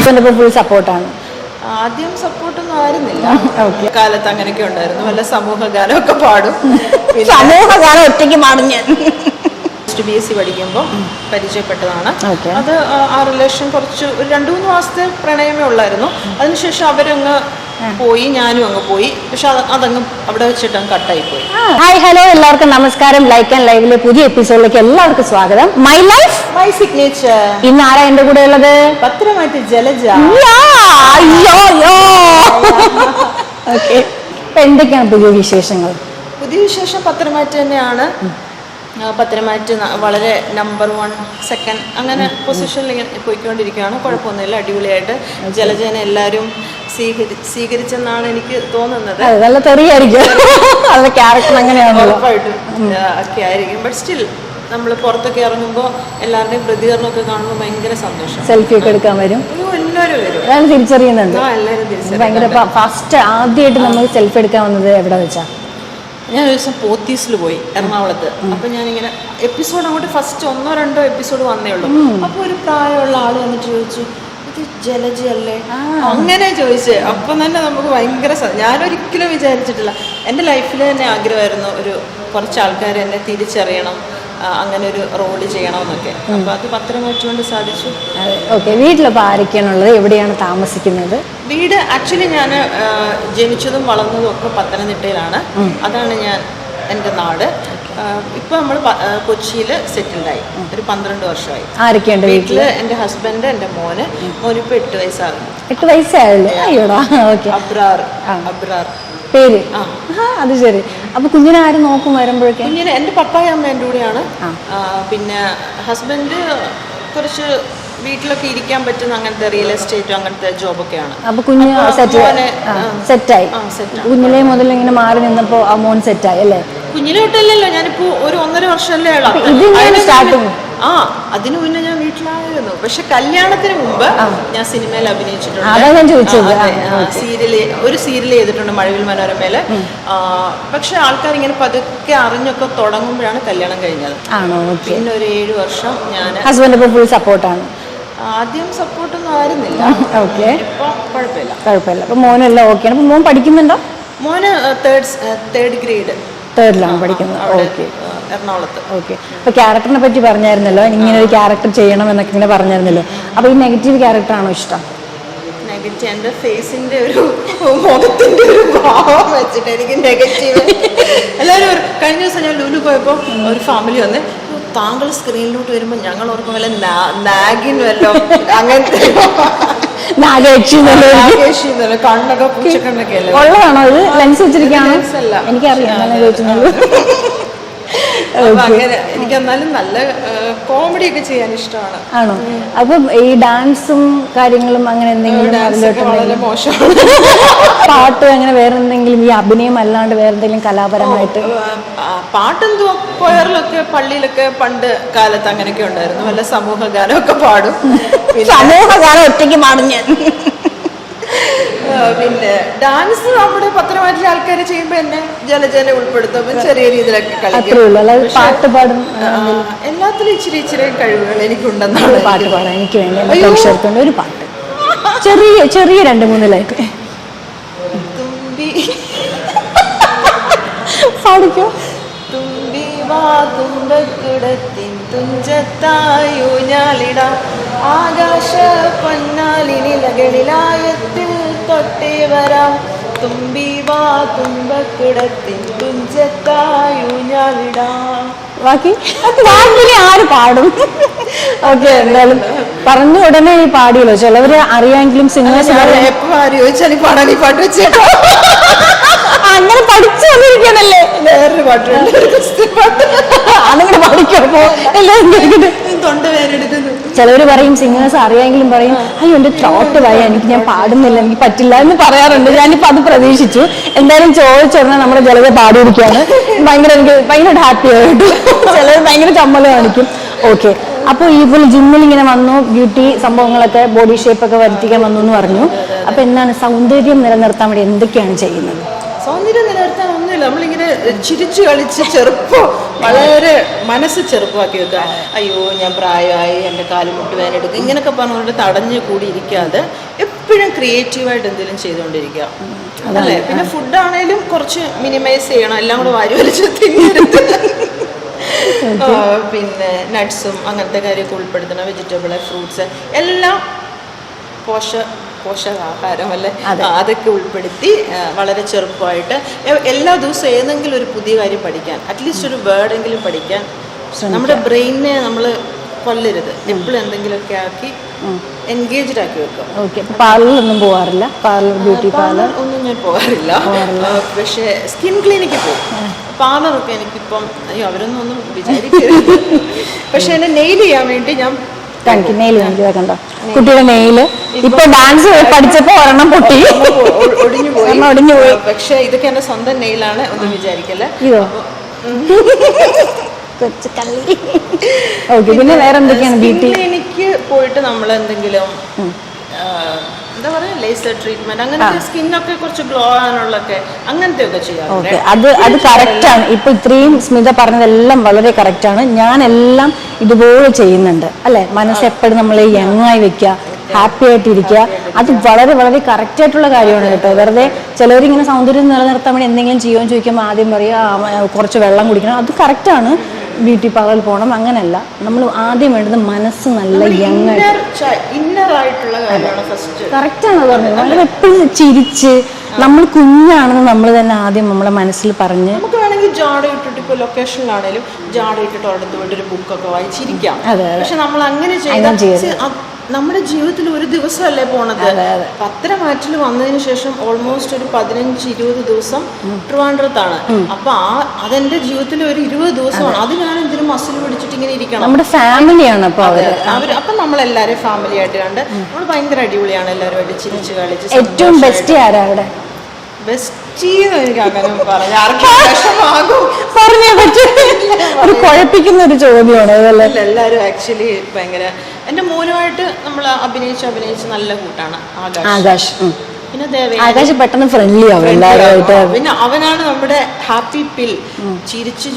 Husband ഇപ്പോൾ full സപ്പോർട്ടാണ്? ആദ്യം സപ്പോർട്ടൊന്നും ആയിരുന്നില്ല. കാലത്ത് അങ്ങനെയൊക്കെ ഉണ്ടായിരുന്നു. വല്ല സമൂഹ ഗാനമൊക്കെ പാടും. സമൂഹ ഗാനം ഒറ്റയ്ക്ക് പാടും ഞാൻ. BSc പഠിക്കുമ്പോൾ പരിചയപ്പെട്ടതാണ്. അത് ആ റിലേഷൻ കുറച്ച് ഒരു 2-3 മാസത്തെ പ്രണയമേ ഉള്ളായിരുന്നു. അതിനുശേഷം അവരങ്ങ് പോയി, ഞാനും അങ്ങ് പോയി. പക്ഷെ അതങ്ങ് അവിടെ വെച്ചിട്ട് അങ്ങ് കട്ടായി പോയി. ഹായ് ഹലോ, എല്ലാവർക്കും നമസ്കാരം. ലൈക്ക് ആൻഡ് ലൈവിലെ പുതിയ എപ്പിസോഡിലേക്ക് എല്ലാവർക്കും സ്വാഗതം. My life my signature. ഇന്ന് ആരാ എന്റെ കൂടെ ഉള്ളത്? പത്രമായിട്ട് ജലജ. ഓക്കെ, എന്തൊക്കെയാണ് പുതിയ വിശേഷങ്ങൾ? പുതിയ വിശേഷം പത്രമായിട്ട് തന്നെയാണ്. പത്രമായിട്ട് വളരെ നമ്പർ 1, 2 അങ്ങനെ പൊസിഷനിൽ ഇങ്ങനെ പോയിക്കൊണ്ടിരിക്കുകയാണ്. കുഴപ്പമൊന്നുമില്ല, അടിപൊളിയായിട്ട് ജലജനെ എല്ലാവരും സ്വീകരിച്ചെന്നാണ് എനിക്ക് തോന്നുന്നത്. നല്ല തെറിയായിരിക്കും, അവരുടെ ക്യാരക്ടർ അങ്ങനെയാണ് ഉറപ്പായിട്ടും ഒക്കെ ആയിരിക്കും. ബട്ട് സ്റ്റിൽ നമ്മൾ പുറത്തൊക്കെ ഇറങ്ങുമ്പോൾ എല്ലാവരുടെയും പ്രതികരണമൊക്കെ കാണുമ്പോൾ ഭയങ്കര സന്തോഷം. സെൽഫി ഒക്കെ എടുക്കാൻ വരും, എല്ലാവരും വരും. ഞാൻ തിരിച്ചറിയുന്നുണ്ട്. എല്ലാവരും തിരിച്ചറിയും. ഭയങ്കര ഫസ്റ്റ് ആദ്യമായിട്ട് നമ്മൾ സെൽഫി എടുക്കാൻ വന്നത് എവിടെ വെച്ചാ? ഞാൻ ഒരു ദിവസം പോത്തീസിൽ പോയി, എറണാകുളത്ത്. അപ്പം ഞാനിങ്ങനെ എപ്പിസോഡ് അങ്ങോട്ട് ഫസ്റ്റ് 1-2 എപ്പിസോഡ് വന്നേ ഉള്ളൂ. അപ്പോൾ ഒരു പ്രായമുള്ള ആൾ വന്നിട്ട് ചോദിച്ചു, ഇത് ജലജയല്ലേ? അങ്ങനെ ചോദിച്ചേ. അപ്പം തന്നെ നമുക്ക് ഭയങ്കര ഞാനൊരിക്കലും വിചാരിച്ചിട്ടില്ല. എൻ്റെ ലൈഫിൽ തന്നെ ആഗ്രഹമായിരുന്നു ഒരു കുറച്ച് ആൾക്കാർ എന്നെ തിരിച്ചറിയണം, അങ്ങനെ ഒരു റോള് ചെയ്യണമെന്നൊക്കെ. അപ്പോൾ അത് പത്രമായിട്ട് കൊണ്ട് സാധിച്ചു. ഓക്കെ, വീട്ടിലപ്പോൾ ആരൊക്കെയാണുള്ളത്? എവിടെയാണ് താമസിക്കുന്നത്? വീട് ആക്ച്വലി ഞാൻ ജനിച്ചതും വളർന്നതും ഒക്കെ പത്തനംതിട്ടയിലാണ്. അതാണ് എൻ്റെ നാട്. ഇപ്പം നമ്മൾ കൊച്ചിയിൽ സെറ്റിൽഡായി ഒരു 12 വർഷമായി. ആരൊക്കെയുണ്ട് വീട്ടിൽ? എൻ്റെ ഹസ്ബൻഡ്, എൻ്റെ മോനിപ്പോൾ 8 വയസ്സാകുന്നു. 8 വയസ്സായല്ലേ? അയ്യോടാ. ഓക്കെ, അബ്രാർ പേര്. അത് ശരി. അപ്പൊ കുഞ്ഞിനെ ആരും നോക്കും വരുമ്പോഴേക്കും? കുഞ്ഞിനെ എൻ്റെ പപ്പായ അമ്മ എൻ്റെ കൂടെയാണ്. പിന്നെ ഹസ്ബൻഡ് കുറച്ച് വീട്ടിലൊക്കെ ഇരിക്കാൻ പറ്റുന്ന അങ്ങനത്തെ റിയൽ എസ്റ്റേറ്റും അങ്ങനത്തെ ജോബൊക്കെയാണ്. അപ്പൊ കുഞ്ഞ് സെറ്റായി? കുഞ്ഞിലെ മുതൽ ഇങ്ങനെ മാറി നിന്നപ്പോ ആ മോൻ സെറ്റായി അല്ലേ? കുഞ്ഞിലെ തൊട്ടല്ലല്ലോ, ഞാനിപ്പോ ഒരു 1.5 വർഷമല്ലേ സ്റ്റാർട്ടിങ്. അതിനു മുന്നേ ഞാൻ വീട്ടിലായിരുന്നു. പക്ഷെ കല്യാണത്തിന് മുമ്പ് ഞാൻ സിനിമയിൽ അഭിനയിച്ചിട്ടുണ്ട്. ഒരു സീരിയൽ ചെയ്തിട്ടുണ്ട്, മഴവിൽ മനോരമയില്. പക്ഷെ ആൾക്കാർ ഇങ്ങനെ പതുക്കെ അറിഞ്ഞൊക്കെ തുടങ്ങുമ്പോഴാണ് കല്യാണം കഴിഞ്ഞത്. പിന്നെ ഒരു 7 വർഷം ഞാൻ. ഹസ്ബൻഡ് ഫുൾ സപ്പോർട്ടാണ്? ആദ്യം സപ്പോർട്ടൊന്നും ആയിരുന്നില്ല. ഓക്കെ, ഇപ്പൊ കുഴപ്പമില്ല. അപ്പൊ മോനെല്ലാം ഓക്കെയാണ്. അപ്പൊ മോൻ പഠിക്കുന്നുണ്ടോ? മോന് തേർഡ് ഗ്രേഡ്. തേർഡിലാണ് പഠിക്കുന്നത്. ഓക്കെ, എറണാകുളത്ത്. ഓക്കെ. അപ്പൊ ക്യാരക്ടറിനെ പറ്റി പറഞ്ഞായിരുന്നല്ലോ, ഇങ്ങനെ ഒരു ക്യാരക്ടർ ചെയ്യണം എന്നൊക്കെ ഇങ്ങനെ പറഞ്ഞായിരുന്നല്ലോ. അപ്പൊ ഈ നെഗറ്റീവ് ക്യാരക്ടറാണോ ഇഷ്ടം? നെഗറ്റീവ് എൻ്റെ ഫേസിന്റെ ഒരു മുഖത്തിന്റെ ഒരു ഭാവം വെച്ചിട്ട് എനിക്ക് നെഗറ്റീവ്. എല്ലാവരും കഴിഞ്ഞ ദിവസം ഞാൻ ലുലു പോയപ്പോൾ ഒരു ഫാമിലി വന്ന്, താങ്കൾ സ്ക്രീനിലോട്ട് വരുമ്പോൾ ഞങ്ങൾ ഓർക്കും വല്ല നാഗിൻ വല്ലോ അങ്ങനത്തെ കണ്ണൊക്കെ പൂച്ചക്കണ്ണൊക്കെ അല്ലേ ഉള്ളതാണോ? ഇത് ലെൻസ് വെച്ചിരിക്കുകയാണോ? എനിക്കറിയാം. അങ്ങനെ എനിക്ക് എന്നാലും നല്ല കോമഡി ഒക്കെ ചെയ്യാൻ ഇഷ്ടമാണ്. ആണോ? അപ്പം ഈ ഡാൻസും കാര്യങ്ങളും അങ്ങനെ എന്തെങ്കിലും വളരെ മോശമാണ്. പാട്ട് അങ്ങനെ വേറെ എന്തെങ്കിലും, ഈ അഭിനയം അല്ലാണ്ട് വേറെ എന്തെങ്കിലും കലാപരമായിട്ട്? പാട്ടെന്തുവാ, കൊയറിലൊക്കെ പള്ളിയിലൊക്കെ പണ്ട് കാലത്ത് അങ്ങനെയൊക്കെ ഉണ്ടായിരുന്നു. വല്ല സമൂഹ ഗാനമൊക്കെ പാടും. സമൂഹ ഗാനം ഒറ്റയ്ക്ക് പാടും ഞാൻ. പിന്നെ ഡാൻസ് നമ്മുടെ പത്രമാറ്റിലെ ആൾക്കാർ ചെയ്യുമ്പോൾ എന്നെ ജലജനെ ഉൾപ്പെടുത്തുമ്പോൾ ചെറിയ രീതിയിലൊക്കെ കളിക്കും. പാട്ട് പാടും. എല്ലാത്തിലും ഇച്ചിരി കഴിവുകൾ എനിക്കുണ്ടെന്നാണ്. പാട്ട് പാടാൻ എനിക്ക് വേണ്ടി ഒരു പാട്ട്, ചെറിയ 2-3 ലൈൻ പാടിക്കോ. തുമ്പി വാ തുമ്പക്കുടത്തിൻ തുഞ്ചത്തായു ഞാലിടാം, ആകാശ പൊന്നാലിനിലകളിലായത്തിൽ തൊട്ടേ വരാം. തുമ്പി വാ തുമ്പക്കുടത്തിൻ തുഞ്ചത്തായു ഞാലിടാം. ബാക്കി ആര് പാടും? ഓക്കെ, എന്തായാലും പറഞ്ഞ ഉടനെ ഈ പാടിയല്ലോ. ചിലവര് അറിയാമെങ്കിലും സിംഗേഴ്സ് എപ്പോ ആര് ചോദിച്ചാൽ ഈ പാടാൻ ഈ പാട്ട് വെച്ചേട്ടോ അങ്ങനെ പഠിച്ചു വന്നിരിക്കണല്ലേ. വേറൊരു പാട്ടുണ്ട്, അതിങ്ങനെ പഠിക്കുമ്പോ ചിലവര് പറയും, സിംഗേഴ്സ് അറിയാമെങ്കിലും പറയും, അയ്യോ എന്റെ ത്രോട്ട് വയ്യ, ഞാൻ പാടുന്നില്ല, എനിക്ക് പറ്റില്ല എന്ന് പറയാറുണ്ട്. ഞാനിപ്പോ അത് പ്രതീക്ഷിച്ചു. എന്തായാലും ചോദിച്ചുടനെ നമ്മുടെ ജലജ പാടിയിരിക്കുകയാണ്. എനിക്ക് ഭയങ്കര ഹാപ്പി ആയിട്ട്. ചിലർ ഭയങ്കര ചമ്മല് കാണിക്കും. ഓക്കെ, അപ്പോൾ ഈ പോലെ ജിമ്മിൽ ഇങ്ങനെ വന്നു, ബ്യൂട്ടി സംഭവങ്ങളൊക്കെ, ബോഡി ഷേപ്പ് ഒക്കെ വരുത്തിക്കാൻ വന്നു എന്ന് പറഞ്ഞു. അപ്പൊ എന്താണ് സൗന്ദര്യം നിലനിർത്താൻ വേണ്ടി എന്തൊക്കെയാണ് ചെയ്യുന്നത്? സൗന്ദര്യം നിലനിർത്താൻ ഒന്നുമില്ല. അങ്ങനെയല്ല, നമ്മളിങ്ങനെ ചിരിച്ചു കളിച്ച് ചെറുപ്പം വളരെ മനസ്സ് ചെറുപ്പമാക്കി വെക്കുക. അയ്യോ ഞാൻ പ്രായമായി, എൻ്റെ കാലുമുട്ട് വേദന എടുക്കും, ഇങ്ങനെയൊക്കെ പറഞ്ഞുകൊണ്ട് തടഞ്ഞു കൂടി ഇരിക്കാതെ എപ്പോഴും ക്രിയേറ്റീവായിട്ട് എന്തെങ്കിലും ചെയ്തുകൊണ്ടിരിക്കുക അല്ലേ. പിന്നെ ഫുഡാണേലും കുറച്ച് മിനിമൈസ് ചെയ്യണം, എല്ലാം കൂടെ വാരി വലിച്ച് തിന്നരുത്. പിന്നെ നട്ട്സും അങ്ങനത്തെ കാര്യമൊക്കെ ഉൾപ്പെടുത്തണം, വെജിറ്റബിള് ഫ്രൂട്ട്സ് എല്ലാം പോഷകാഹാരം അല്ലേ, അതൊക്കെ ഉൾപ്പെടുത്തി വളരെ ചെറുപ്പമായിട്ട് എല്ലാ ദിവസവും ഏതെങ്കിലും ഒരു പുതിയ കാര്യം പഠിക്കാൻ, അറ്റ്ലീസ്റ്റ് ഒരു വേർഡെങ്കിലും പഠിക്കാൻ നമ്മുടെ ബ്രെയിനിനെ നമ്മൾ കൊല്ലരുത്. എപ്പോഴും എന്തെങ്കിലുമൊക്കെ ആക്കി എൻഗേജ്ഡ് ആക്കി വെക്കുക. ഓക്കെ. പാർലറിലൊന്നും പോകാറില്ല? ബ്യൂട്ടി പാർലർ ഒന്നും ഞാൻ പോകാറില്ല. പക്ഷേ സ്കിൻ ക്ലിനിക്കിൽ പോകും. പാർലറൊക്കെ എനിക്കിപ്പം അയ്യോ അവരൊന്നും ഒന്നും വിചാരിക്കരുത്. പക്ഷെ എന്നെ നെയിൽ ചെയ്യാൻ വേണ്ടി ഞാൻ നെയില് കണ്ടോ കുട്ടിയുടെ നെയില് ഇപ്പൊ ഡാൻസ് പഠിച്ചപ്പോ ഒരെണ്ണം പൊട്ടി ഒടിഞ്ഞു പോയി. പക്ഷെ ഇതൊക്കെ എന്റെ സ്വന്തം നെയിലാണ്, ഒന്നും വിചാരിക്കല്ല. ഓക്കെ. പിന്നെ വേറെ എന്തൊക്കെയാണ് ബ്യൂട്ടി? എനിക്ക് പോയിട്ട് നമ്മൾ എന്തെങ്കിലും എന്താ പറയാ ലേസർ ട്രീറ്റ്മെന്റ് അങ്ങനത്തെ സ്കിന്നൊക്കെ കുറച്ച് ഗ്ലോ ആകാനുള്ളൊക്കെ അങ്ങനത്തെ ഒക്കെ ചെയ്യാറുണ്ട്. അത് കറക്റ്റാണ്. ഇപ്പൊ ഇത്രയും സ്മിത പറഞ്ഞതെല്ലാം വളരെ കറക്റ്റാണ്. ഞാനെല്ലാം ഇതുപോലെ ചെയ്യുന്നുണ്ട് അല്ലെ. മനസ്സെപ്പോഴും നമ്മൾ യങ് ആയി വെക്കുക, ഹാപ്പി ആയിട്ടിരിക്കുക, അത് വളരെ വളരെ കറക്റ്റ് ആയിട്ടുള്ള കാര്യമാണ് കേട്ടോ. വെറുതെ ചിലവരിങ്ങനെ സൗന്ദര്യം നിലനിർത്താൻ വേണ്ടി എന്തെങ്കിലും ചെയ്യുമെന്ന് ചോദിക്കുമ്പോൾ ആദ്യം പറയുക കുറച്ച് വെള്ളം കുടിക്കണം. അത് കറക്റ്റാണ്. ബ്യൂട്ടി പാർലറിൽ പോകണം അങ്ങനെയല്ല. നമ്മൾ ആദ്യം വേണ്ടത് മനസ്സ് നല്ല യങ് കറക്റ്റാണ് പറഞ്ഞത്. നമ്മൾ എപ്പോഴും ചിരിച്ച് നമ്മൾ കുഞ്ഞാണെന്ന് നമ്മൾ തന്നെ ആദ്യം നമ്മളെ മനസ്സിൽ പറഞ്ഞ് നമുക്ക് വേണമെങ്കിൽ ജാട ഇട്ടിട്ട് ഇപ്പോൾ ലൊക്കേഷനിലാണേലും ജാട ഇട്ടിട്ട് അടുത്ത് പോയിട്ട് ഒരു ബുക്കൊക്കെ വായിച്ചിരിക്കാം. പക്ഷെ നമ്മൾ അങ്ങനെ ചെയ്താൽ നമ്മുടെ ജീവിതത്തിൽ ഒരു ദിവസമല്ലേ പോണത്. പത്തരമാറ്റിൽ വന്നതിന് ശേഷം ഓൾമോസ്റ്റ് ഒരു 15-20 ദിവസം ട്രിവാൻഡ്രത്താണ്. അപ്പൊ അതെന്റെ ജീവിതത്തിൽ ഒരു 20 ദിവസമാണ്. അത് ഞാൻ എന്തിനും മസിൽ പിടിച്ചിട്ട് ഇങ്ങനെ ഇരിക്കണം. നമ്മുടെ ഫാമിലിയാണ്. അപ്പൊ നമ്മളെല്ലാരും ഫാമിലി ആയിട്ട് കണ്ട് നമ്മൾ ഭയങ്കര അടിപൊളിയാണ്. എല്ലാവരുമായിട്ട് ചിരിച്ച് കളിച്ച്. ഏറ്റവും ബെസ്റ്റ് ആരാ അവിടെ? എനിക്ക് അങ്ങനെ പറഞ്ഞു ആർക്കും വിഷമാകും പറഞ്ഞേ പറ്റും. ഒരു കുഴപ്പിക്കുന്ന ഒരു ചോദ്യമാണ്. എല്ലാവരും ആക്ച്വലി ഭയങ്കര എന്റെ മോനുമായിട്ട് നമ്മൾ അഭിനയിച്ച് നല്ല കൂട്ടാണ് ആകാശ്. പിന്നെ ആകാശ് പെട്ടെന്ന് ഫ്രണ്ട്ലി ആവും എല്ലാവരുമായിട്ട്. പിന്നെ അവനാണ് നമ്മുടെ ഹാപ്പി പിൽ. ചിരിച്ചു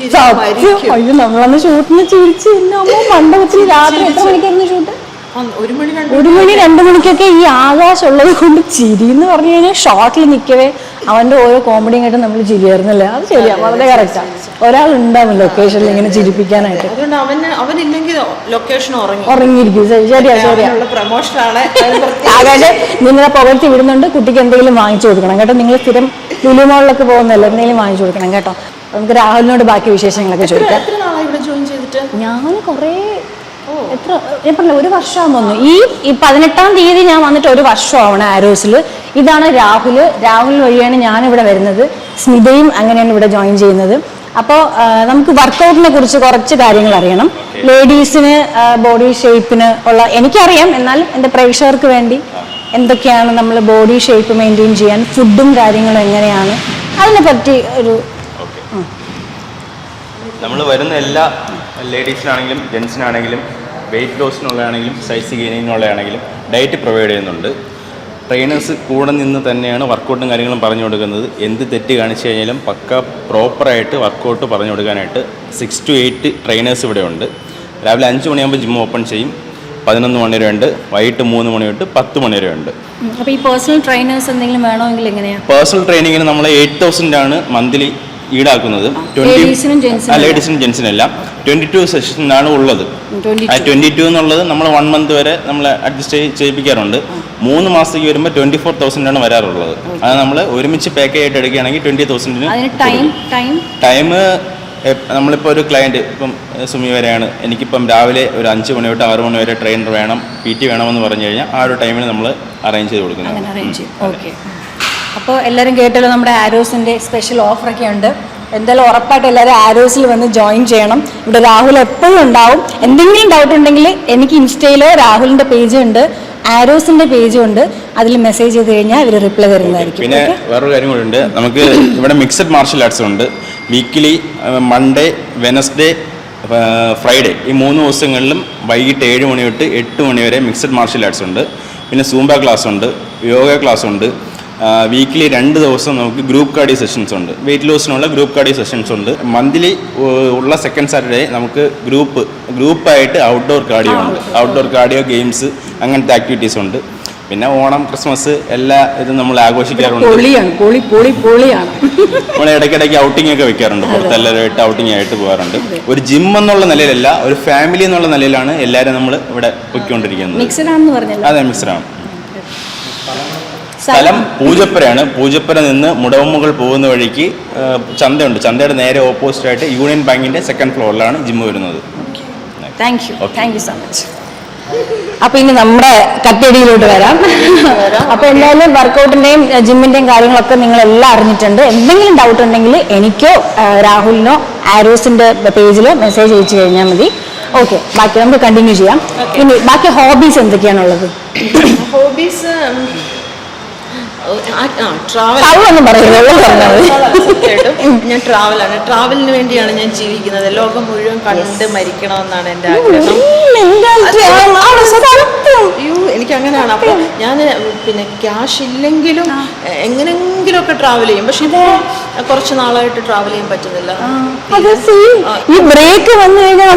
അയ്യോ നമ്മളന്ന് ഷൂട്ടിന് ചിരിച്ച് മണ്ഡപത്തിൽ രാത്രി എത്ര മണിക്കായിരുന്നു ഷൂട്ട്? 1 മണി 2 മണിക്കൊക്കെ ഈ ആകാശം ഉള്ളത് കൊണ്ട് ചിരി എന്ന് പറഞ്ഞു കഴിഞ്ഞാൽ ഷോട്ടിൽ നിൽക്കവേ അവന്റെ ഓരോ കോമഡിയും ആയിട്ട് നമ്മൾ ചിരിയായിരുന്നല്ലേ. അത് ശരിയാ, വളരെ കറക്റ്റാ. ഒരാൾ ഉണ്ടാവും ലൊക്കേഷനിൽ ഇങ്ങനെ ചിരിപ്പിക്കാനായിട്ട്. അതുകൊണ്ട് അവനില്ലെങ്കിൽ ലൊക്കേഷൻ ഉറങ്ങിയിരിക്കും. ശരിയാ. പ്രമോഷനാണ്. ആകാശ് നിങ്ങളെ പുകഴ്ത്തി വിടുന്നുണ്ട്. കുട്ടിക്ക് എന്തെങ്കിലും വാങ്ങിച്ചു കൊടുക്കണം കേട്ടോ. നിങ്ങൾ സ്ഥിരം ലുലു മോളിലൊക്കെ പോകുന്നല്ലോ, എന്തെങ്കിലും വാങ്ങിച്ചു കൊടുക്കണം കേട്ടോ. നമുക്ക് രാഹുലിനോട് ബാക്കി വിശേഷങ്ങളൊക്കെ ചോദിക്കാം. ഞാൻ കുറേ ഞാൻ പറഞ്ഞ 1 വർഷമാകുന്നു തോന്നുന്നു. ഈ 18-ാം തീയതി ഞാൻ വന്നിട്ട് 1 വർഷമാവണം ആരോസിൽ. ഇതാണ് രാഹുൽ വഴിയാണ് ഞാനിവിടെ വരുന്നത്. സ്മിതയും അങ്ങനെയാണ് ഇവിടെ ജോയിൻ ചെയ്യുന്നത്. അപ്പോൾ നമുക്ക് വർക്കൗട്ടിനെ കുറിച്ച് കുറച്ച് കാര്യങ്ങൾ അറിയണം. ലേഡീസിന് ബോഡി ഷേപ്പിന് ഉള്ള എനിക്കറിയാം, എന്നാൽ എൻ്റെ പ്രേക്ഷകർക്ക് വേണ്ടി എന്തൊക്കെയാണ് നമ്മൾ ബോഡി ഷേപ്പ് മെയിൻറ്റെയിൻ ചെയ്യാൻ ഫുഡും കാര്യങ്ങളും എങ്ങനെയാണ് അതിനെ പറ്റി ഒരു നമ്മൾ വരുന്ന എല്ലാ ലേഡീസിനാണെങ്കിലും ജെൻസിനാണെങ്കിലും വെയിറ്റ് ലോസിനുള്ളതാണെങ്കിലും സൈസ് ഗെയിനിങ്ങിനുള്ളതാണെങ്കിലും ഡയറ്റ് പ്രൊവൈഡ് ചെയ്യുന്നുണ്ട്. ട്രെയിനേഴ്സ് കൂടെ നിന്ന് തന്നെയാണ് വർക്കൗട്ടും കാര്യങ്ങളും പറഞ്ഞു കൊടുക്കുന്നത്. എന്ത് തെറ്റ് കാണിച്ചു കഴിഞ്ഞാലും പക്ക പ്രോപ്പറായിട്ട് വർക്കൗട്ട് പറഞ്ഞു കൊടുക്കാനായിട്ട് 6 to 8 ട്രെയിനേഴ്സ് ഇവിടെ ഉണ്ട്. രാവിലെ 5 മണിയാകുമ്പോൾ ജിം ഓപ്പൺ ചെയ്യും. 11 മണി വരെ ഉണ്ട്. വൈകിട്ട് 3 മണി തൊട്ട് 10 മണി വരെ ഉണ്ട്. അപ്പോൾ ഈ പേഴ്സണൽ ട്രെയിനേഴ്സ് എന്തെങ്കിലും വേണമെങ്കിൽ എങ്ങനെയാണ്? പേഴ്സണൽ ട്രെയിനിങ്ങിന് നമ്മൾ 8,000 ആണ് മന്ത്ലി ഈടാക്കുന്നത്. ലേഡീസിനും ജെൻസിനും എല്ലാം 22 സെഷനാണ് ഉള്ളത്. ആ 22 എന്നുള്ളത് നമ്മൾ 1 മന്ത് വരെ നമ്മൾ അഡ്ജസ്റ്റ് ചെയ്യിപ്പിക്കാറുണ്ട്. 3 മാസത്തേക്ക് വരുമ്പോൾ 24,000 ആണ് വരാറുള്ളത്. അത് നമ്മൾ ഒരുമിച്ച് പാക്കേജ് ആയിട്ട് എടുക്കുകയാണെങ്കിൽ 20,000. ടൈം നമ്മളിപ്പോൾ ഒരു ക്ലയൻറ്റ് ഇപ്പം സുമി വരെയാണ്, എനിക്കിപ്പം രാവിലെ ഒരു 5 മണി തൊട്ട് 6 മണി വരെ ട്രെയിനർ വേണം, PT വേണമെന്ന് പറഞ്ഞു കഴിഞ്ഞാൽ ആ ഒരു ടൈമിന് നമ്മൾ അറേഞ്ച് ചെയ്ത് കൊടുക്കുന്നത്. അപ്പോൾ എല്ലാവരും കേട്ടല്ലോ, നമ്മുടെ ആരോസിൻ്റെ സ്പെഷ്യൽ ഓഫറൊക്കെ ഉണ്ട്. എന്തായാലും ഉറപ്പായിട്ട് എല്ലാവരും ആരോസിൽ വന്ന് ജോയിൻ ചെയ്യണം. ഇവിടെ രാഹുൽ എപ്പോഴും ഉണ്ടാവും. എന്തെങ്കിലും ഡൗട്ട് ഉണ്ടെങ്കിൽ എനിക്ക് ഇൻസ്റ്റയിലോ രാഹുലിൻ്റെ പേജ് ഉണ്ട്, ആരോസിൻ്റെ പേജും ഉണ്ട്. അതിൽ മെസ്സേജ് ചെയ്ത് കഴിഞ്ഞാൽ അവർ റിപ്ലൈ തരുന്നതായിരിക്കും. പിന്നെ വേറൊരു കാര്യം കൂടി ഉണ്ട്. നമുക്ക് ഇവിടെ മിക്സഡ് മാർഷൽ ആർട്സ് ഉണ്ട്. വീക്കിലി മൺഡേ, വെനസ്ഡേ, ഫ്രൈഡേ ഈ 3 ദിവസങ്ങളിലും വൈകിട്ട് 7 മണി തൊട്ട് 8 മണി വരെ മിക്സഡ് മാർഷൽ ആർട്സ് ഉണ്ട്. പിന്നെ സൂംബ ക്ലാസ് ഉണ്ട്, യോഗ ക്ലാസ് ഉണ്ട്, വീക്കിലി 2 ദിവസം നമുക്ക് ഗ്രൂപ്പ് കാർഡിയോ സെഷൻസ് ഉണ്ട്. വെയിറ്റ് ലോസിനുള്ള ഗ്രൂപ്പ് കാർഡിയോ സെഷൻസ് ഉണ്ട്. മന്ത്ലി ഉള്ള സെക്കൻഡ് സാറ്റർഡേ നമുക്ക് ഗ്രൂപ്പായിട്ട് ഔട്ട്ഡോർ കാർഡിയോ ഉണ്ട്. ഔട്ട്ഡോർ കാർഡിയോ ഗെയിംസ് അങ്ങനത്തെ ആക്ടിവിറ്റീസ് ഉണ്ട്. പിന്നെ ഓണം, ക്രിസ്മസ് എല്ലാ ഇതും നമ്മൾ ആഘോഷിക്കാറുണ്ട്. നമ്മൾ ഇടയ്ക്കിടയ്ക്ക് ഔട്ടിംഗ് ഒക്കെ വെക്കാറുണ്ട്. പുറത്തെല്ലാവരുമായിട്ട് ഔട്ടിംഗ് ആയിട്ട് പോകാറുണ്ട്. ഒരു ജിം എന്നുള്ള നിലയിലല്ല, ഒരു ഫാമിലി എന്നുള്ള നിലയിലാണ് എല്ലാവരും നമ്മൾ ഇവിടെ പൊയ്ക്കൊണ്ടിരിക്കുന്നത്. അതെ, മിക്സഡാണ്. സ്ഥലം പൂജപ്പുരയാണ്. പൂജപ്പുര നിന്ന് മുടവമ്മുകൾ പോകുന്ന വഴിക്ക് ചന്തയുണ്ട്. ചന്തയുടെ നേരെ ഓപ്പോസിറ്റ് ആയിട്ട് യൂണിയൻ ബാങ്കിന്റെ 2nd ഫ്ലോറിലാണ് ജിം വരുന്നത്. Thank you so much. അപ്പൊ ഇനി നമ്മുടെ കറ്റടിയിലോട്ട് വരാം. അപ്പൊ എന്തായാലും വർക്കൗട്ടിന്റെയും ജിമ്മിന്റെയും കാര്യങ്ങളൊക്കെ നിങ്ങൾ എല്ലാം അറിഞ്ഞിട്ടുണ്ട്. എന്തെങ്കിലും ഡൗട്ട് ഉണ്ടെങ്കിൽ എനിക്കോ രാഹുലിനോ ആരോസിന്റെ പേജിലോ മെസ്സേജ് അയച്ചു കഴിഞ്ഞാൽ മതി. ഓക്കെ, ബാക്കി നമുക്ക് കണ്ടിന്യൂ ചെയ്യാം. ഇനി ബാക്കി ഹോബീസ് എന്തൊക്കെയാണുള്ളത്? ഹോബീസ് ഞാൻ ട്രാവലാണ്. ട്രാവലിന് വേണ്ടിയാണ് ഞാൻ ജീവിക്കുന്നത്. ലോകം മുഴുവൻ കണ്ട് മരിക്കണമെന്നാണ് എൻ്റെ ആഗ്രഹം. അയ്യോ, എനിക്ക് അങ്ങനെയാണ്. അപ്പൊ ഞാൻ പിന്നെ ക്യാഷ് ഇല്ലെങ്കിലും എങ്ങനെങ്കിലും ഒക്കെ ട്രാവൽ ചെയ്യും. പക്ഷെ ഇപ്പോ കുറച്ച് നാളായിട്ട് ട്രാവൽ ചെയ്യാൻ പറ്റുന്നില്ല. ഈ ബ്രേക്ക് വന്നു കഴിഞ്ഞാൽ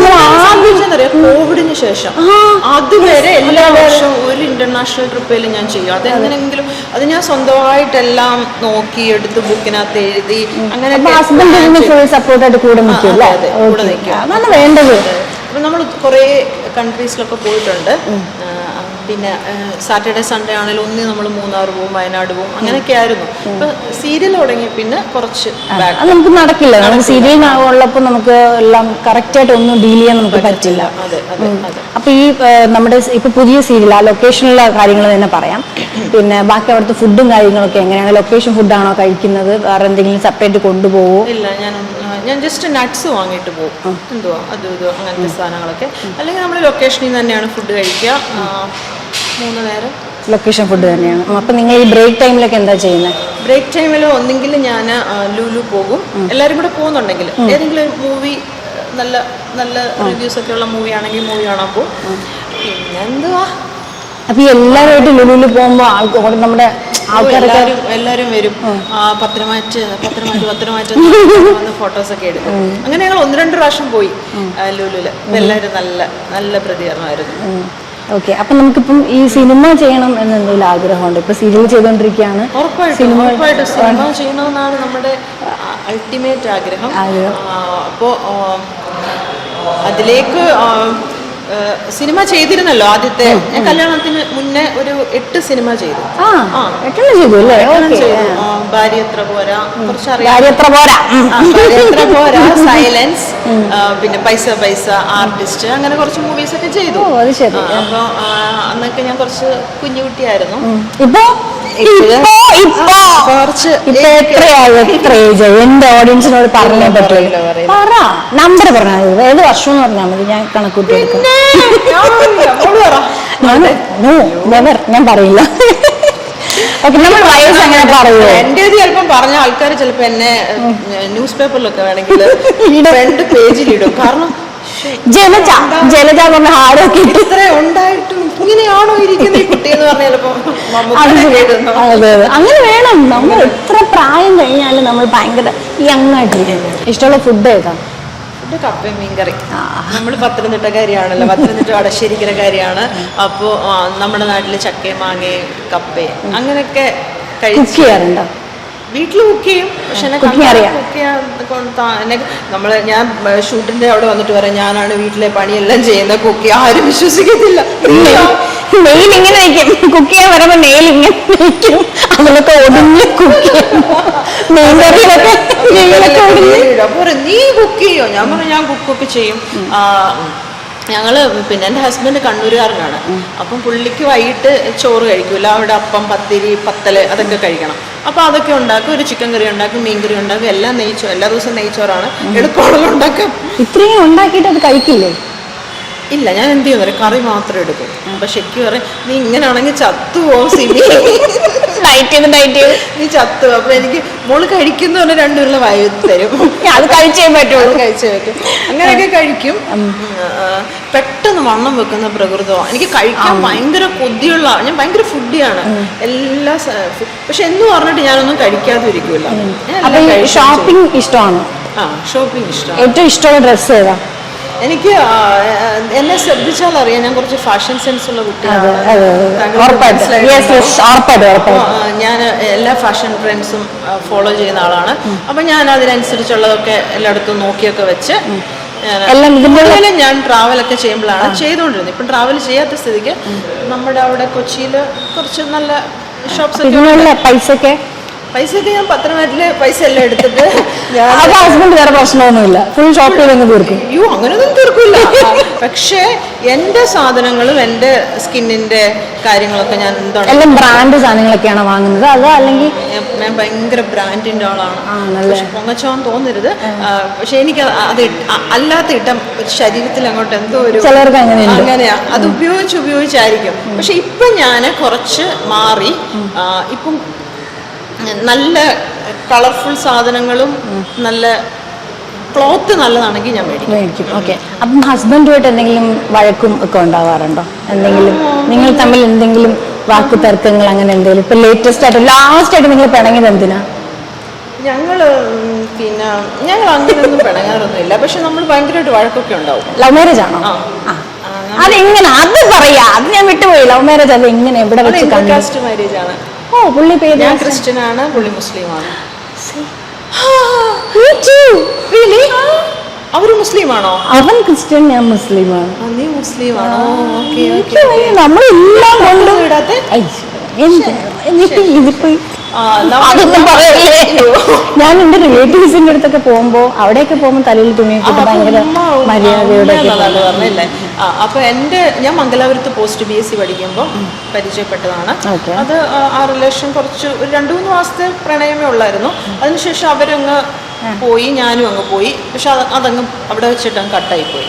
കോവിഡിന് ശേഷം അതുവരെ എല്ലാ വർഷവും ഒരു ഇന്റർനാഷണൽ ട്രിപ്പിൽ ഞാൻ ചെയ്യും. അതെങ്ങനെങ്കിലും അത് ഞാൻ സ്വന്തമായിട്ടെല്ലാം നോക്കി എടുത്ത് ബുക്കിനകത്ത് എഴുതി അങ്ങനെ സപ്പോർട്ടായിട്ട് കൂടെ നിൽക്കും. വേണ്ടത്. അപ്പം നമ്മൾ കുറേ കൺട്രീസിലൊക്കെ പോയിട്ടുണ്ട്. പിന്നെ സാറ്റർഡേ സൺഡേ ആണെങ്കിലും ഒന്ന് നമ്മൾ മൂന്നാർ പോവും, വയനാട് പോവും, അങ്ങനെയൊക്കെ ആയിരുന്നു. ഇപ്പൊ സീരിയൽ തുടങ്ങി പിന്നെ കുറച്ച് നമുക്ക് നടക്കില്ല. നമുക്ക് സീരിയൽ ഉള്ളപ്പോൾ നമുക്ക് എല്ലാം കറക്റ്റായിട്ട് ഒന്നും ഡീൽ ചെയ്യാൻ നമുക്ക് പറ്റില്ല. അപ്പൊ ഈ നമ്മുടെ ഇപ്പൊ പുതിയ സീരിയൽ ആ ലൊക്കേഷനിലെ കാര്യങ്ങൾ തന്നെ പറയാം. പിന്നെ ബാക്കി അവിടുത്തെ ഫുഡും കാര്യങ്ങളൊക്കെ എങ്ങനെയാണ്? ലൊക്കേഷൻ ഫുഡാണോ കഴിക്കുന്നത്? വേറെ എന്തെങ്കിലും സെപ്പറേറ്റ് കൊണ്ടുപോകുമോ? ഇല്ല, ഞാൻ ജസ്റ്റ് നട്ട്സ് വാങ്ങിയിട്ട് പോകും. എന്തുവാ അതും ഇതോ അങ്ങനത്തെ സാധനങ്ങളൊക്കെ. അല്ലെങ്കിൽ നമ്മൾ ലൊക്കേഷനിൽ നിന്ന് തന്നെയാണ് ഫുഡ് കഴിക്കുക. 3 നേരം ലൊക്കേഷൻ ഫുഡ് തന്നെയാണ്. അപ്പൊ നിങ്ങൾ ഈ ബ്രേക്ക് ടൈമിലൊക്കെ എന്താ ചെയ്യുന്നത്? ബ്രേക്ക് ടൈമിൽ ഒന്നെങ്കിൽ ഞാൻ ലുലു പോകും. എല്ലാവരും കൂടെ പോകുന്നുണ്ടെങ്കിൽ ഏതെങ്കിലും മൂവി നല്ല നല്ല റിവ്യൂസ് ഒക്കെ ഉള്ള മൂവി ആണെങ്കിൽ മൂവി കാണാൻ പോകും. പിന്നെന്തുവാ, അപ്പൊ എല്ലാവരുമായിട്ട് ലുലുവിൽ പോകുമ്പോൾ നമ്മുടെ എല്ലാവരും വരും. പത്രമാറ്റ് വന്ന് ഫോട്ടോസൊക്കെ എടുക്കും. അങ്ങനെ ഞങ്ങൾ 1-2 പ്രാവശ്യം പോയി ലുലുവില്. എല്ലാവരും നല്ല നല്ല പ്രതികരണമായിരുന്നു. ഓക്കെ, അപ്പൊ നമുക്കിപ്പം ഈ സിനിമ ചെയ്യണം എന്ന് എന്തെങ്കിലും ആഗ്രഹമുണ്ട്? ഇപ്പൊ സീരിയൽ ചെയ്തോണ്ടിരിക്കുകയാണ്. സിനിമ ചെയ്യണമെന്നാണ് നമ്മുടെ അൾട്ടിമേറ്റ് ആഗ്രഹം. അപ്പോ അതിലേക്ക് സിനിമ ചെയ്തിരുന്നല്ലോ ആദ്യത്തെ. ഞാൻ കല്യാണത്തിന് മുന്നേ ഒരു 8 സിനിമ ചെയ്തു. ഭാര്യത്ര പോരാ, സൈലൻസ്, പിന്നെ പൈസ ആർട്ടിസ്റ്റ്, അങ്ങനെ കുറച്ച് മൂവീസ് ഒക്കെ ചെയ്തു. അപ്പൊ അന്നൊക്കെ ഞാൻ കുറച്ച് കുഞ്ഞുകുട്ടിയായിരുന്നു. എന്റെ ഓഡിയൻസിനോട് പറഞ്ഞേ പറ്റില്ല. നമ്പർ പറഞ്ഞാൽ ഏത് വർഷം എന്ന് പറഞ്ഞാൽ മതി, ഞാൻ കണക്കൂട്ടി എടുക്കും. ഞാൻ പറയില്ല. നമ്മൾ വയസ്സ് അങ്ങനെ പറയുമോ? എന്റേത് ചിലപ്പം പറഞ്ഞ ആൾക്കാർ ചിലപ്പോ എന്നെ ന്യൂസ് പേപ്പറിലൊക്കെ വേണമെങ്കിൽ ഫ്രണ്ട് പേജിലിടും. കാരണം ജലജ പറഞ്ഞ ഹാരൊക്കെ ഇത്ര ഉണ്ടായിട്ടും ഇങ്ങനെയാണോ ഇരിക്കുന്ന ഈ കുട്ടി എന്ന് പറഞ്ഞാൽ അങ്ങനെ വേണം. നമ്മൾ എത്ര പ്രായം കഴിഞ്ഞാലും നമ്മൾ ഭയങ്കര യങ് ആയിട്ടിരിക്കും. ഇഷ്ടമുള്ള ഫുഡ് ഏതാ? ഫുഡ് കപ്പയും മീൻകറി. നമ്മൾ പത്തനംതിട്ടക്കാരിയാണല്ലോ, പത്തനംതിട്ട വടശ്ശേരിക്കരക്കാരിയാണ്. അപ്പോൾ നമ്മുടെ നാട്ടില് ചക്കയും മാങ്ങയും കപ്പയും അങ്ങനെയൊക്കെ കഴിക്കാറുണ്ടോ? വീട്ടിൽ കുക്ക് ചെയ്യും. പക്ഷെ ഞാൻ ഷൂട്ടിന്റെ അവിടെ വന്നിട്ട് പറയാം, ഞാനാണ് വീട്ടിലെ പണിയെല്ലാം ചെയ്യുന്ന. കുക്ക് ആരും വിശ്വസിക്കത്തില്ല. നെയിൽ ഇങ്ങനെ വയ്ക്കും. കുക്ക് ചെയ്യാൻ വരുമ്പോ നെയിൽ ഇങ്ങനെ വയ്ക്കും. അതിലൊക്കെ ഒടുങ്ങി കുക്ക് ചെയ്യും. അപ്പൊ നീ കുക്ക് ചെയ്യോ? ഞാൻ പറഞ്ഞു ഞാൻ കുക്കൊക്കെ ചെയ്യും. ഞങ്ങള് പിന്നെ എൻ്റെ ഹസ്ബൻഡ് കണ്ണൂരുകാരനാണ്. അപ്പം പുള്ളിക്ക് വൈകിട്ട് ചോറ് കഴിക്കൂല. അവിടെ അപ്പം, പത്തിരി, പത്തല് അതൊക്കെ കഴിക്കണം. അപ്പൊ അതൊക്കെ ഉണ്ടാക്കും. ഒരു ചിക്കൻ കറി ഉണ്ടാക്കും, മീൻ കറി ഉണ്ടാക്കും. എല്ലാം എല്ലാ ദിവസവും നെയ്ച്ചോറാണ്. എളുപ്പമുള്ളത് ഉണ്ടാക്കും. ഇത്രയും ഉണ്ടാക്കിയിട്ട് അത് കഴിക്കില്ലേ? ഇല്ല, ഞാൻ എന്ത് ചെയ്യുന്ന കറി മാത്രം എടുക്കും. അപ്പൊ ഷെക്കി പറയും നീ ഇങ്ങനെയാണെങ്കിൽ ചത്തുപോകും സിമി, നീ ചത്തു. അപ്പൊ എനിക്ക് മോള് കഴിക്കുന്ന പറഞ്ഞാൽ 2 ഉരുള വായു തരും, അത് കഴിച്ചേ പറ്റുള്ളൂ, കഴിച്ചേ പറ്റും. അങ്ങനെയൊക്കെ കഴിക്കും. പെട്ടെന്ന് വണ്ണം വെക്കുന്ന പ്രകൃതമാണ്. എനിക്ക് കഴിക്കാൻ ഭയങ്കര കൊതിയുള്ള, ഞാൻ ഭയങ്കര ഫുഡിയാണ്. എല്ലാ പക്ഷെ എന്ന് പറഞ്ഞിട്ട് ഞാനൊന്നും കഴിക്കാതെ ഇരിക്കുമല്ലോ. ഷോപ്പിംഗ് ഇഷ്ടമാണ്? ഷോപ്പിംഗ് ഇഷ്ടമാണ്. ഏറ്റവും ഇഷ്ടമുള്ള ഡ്രസ്സ് ഏതാ? എനിക്ക് എന്നെ ശ്രദ്ധിച്ചാൽ അറിയാം, ഞാൻ കുറച്ച് ഫാഷൻ സെൻസ് ഉള്ള കുട്ടിയാണ്. ഞാൻ എല്ലാ ഫാഷൻ ട്രെൻഡ്സും ഫോളോ ചെയ്യുന്ന ആളാണ്. അപ്പം ഞാൻ അതിനനുസരിച്ചുള്ളതൊക്കെ എല്ലായിടത്തും നോക്കിയൊക്കെ വെച്ച് ഞാൻ ട്രാവലൊക്കെ ചെയ്യുമ്പോഴാണ് ചെയ്തുകൊണ്ടിരുന്നത്. ഇപ്പം ട്രാവൽ ചെയ്യാത്ത സ്ഥിതിക്ക് നമ്മുടെ അവിടെ കൊച്ചിയിൽ കുറച്ച് നല്ല ഷോപ്സ് പൈസയൊക്കെ ഞാൻ പത്രമാറ്റില് പൈസ എല്ലാം എടുത്തിട്ട് ഹസ്ബൻഡ് വേറെ പ്രശ്നമൊന്നുമില്ല, ഫുൾ ഷോപ്പ് ചെയ്ത് തീർക്കും. അയ്യോ അങ്ങനെയൊന്നും തീർക്കില്ല. പക്ഷേ എൻ്റെ സാധനങ്ങളും എൻ്റെ സ്കിന്നിന്റെ കാര്യങ്ങളൊക്കെ ഞാൻ എന്താണ് എല്ലാം ബ്രാൻഡ് സാധനങ്ങളൊക്കെയാണ് വാങ്ങുന്നത് അതോ അല്ലെങ്കിൽ? ഞാൻ ഭയങ്കര ബ്രാൻഡിന്റെ ആളാണ്. പക്ഷെ പൊങ്ങച്ചോന്ന് തോന്നരുത്. പക്ഷെ എനിക്ക് അത് അല്ലാത്ത ഇട്ടം ശരീരത്തിൽ അങ്ങോട്ട് എന്തോ ഒരു ചിലർക്ക് അങ്ങനെയാ, അത് ഉപയോഗിച്ചായിരിക്കും. പക്ഷെ ഇപ്പം ഞാൻ കുറച്ച് മാറി. ഇപ്പം നല്ല കളർഫുൾ സാധനങ്ങളും നല്ല ക്ലോത്ത് നല്ലതാണെങ്കിൽ ഞാൻ മേടിക്കും. ഓക്കെ. അപ്പം ഹസ്ബൻഡുമായിട്ട് എന്തെങ്കിലും വഴക്കും ഒക്കെ ഉണ്ടാവാറുണ്ടോ? എന്തെങ്കിലും നിങ്ങൾ തമ്മിൽ എന്തെങ്കിലും വാക്കു തർക്കങ്ങൾ അങ്ങനെ എന്തെങ്കിലും? ഇപ്പൊ ലാസ്റ്റ് ആയിട്ട് നിങ്ങൾ പിണങ്ങിയത് എന്തിനാ? ഞങ്ങൾ അങ്ങനെയൊന്നും പിണങ്ങാറൊന്നുമില്ല. പക്ഷെ നമ്മൾ ഭയങ്കരമായിട്ട് വഴക്കൊക്കെ ഉണ്ടാവും. ലവ് മാരേജ് ആണോ? അതെങ്ങനെ? അത് പറയാ, അത് ഞാൻ വിട്ടുപോയി. ലവ് മാരേജ് അത് എങ്ങനെ എവിടെ വെച്ച്? കാസ്റ്റ് മാരേജ് ആണ്. ഓ, പുള്ളി പേര്? ഞാൻ ക്രിസ്ത്യനാണ്, പുള്ളി മുസ്ലിമാണ്. അവര് മുസ്ലിമാണോ? അവൻ ക്രിസ്ത്യൻ, ഞാൻ മുസ്ലിമാണ്. നീ മുസ്ലിമാണോ? നമ്മളെല്ലാം കൊണ്ടും വിടാത്തെ ഇതിപ്പോ അതൊന്നും പറയല്ലേ. ഞാൻ എന്റെ റിലേറ്റീവ്സിന്റെ അടുത്തൊക്കെ പോകുമ്പോ അവിടെയൊക്കെ പോകുമ്പോ തലയിൽ തുണി ഭയങ്കര മര്യാദയോടെ പറഞ്ഞില്ലേ. അപ്പൊ ഞാൻ മംഗലാപുരത്ത് പോസ്റ്റ് BSc പഠിക്കുമ്പോൾ പരിചയപ്പെട്ടതാണ്. അത് ആ റിലേഷൻ കുറച്ച് ഒരു 2-3 മാസത്തെ പ്രണയമേ ഉള്ളായിരുന്നു. അതിനുശേഷം അവരങ്ങ് പോയി, ഞാനും അങ്ങ് പോയി. പക്ഷെ അതങ്ങ് അവിടെ വെച്ചിട്ട് അങ്ങ് കട്ടായി പോയി.